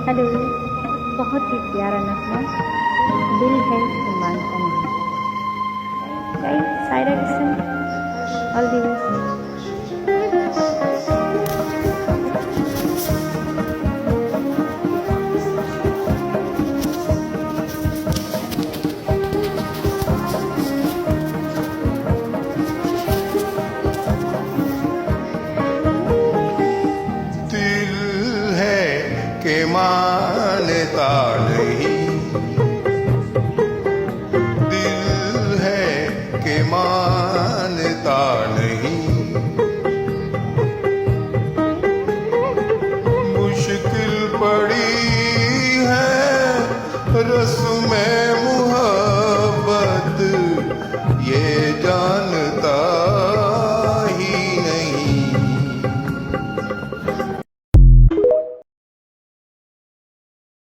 Hello, बहुत ही प्यारा नगमा, दिल है कि मानता नहीं। Guys, Saira Kishan, all the best. दिल है कि मानता नहीं, दिल है कि मानता नहीं, मुश्किल पड़ी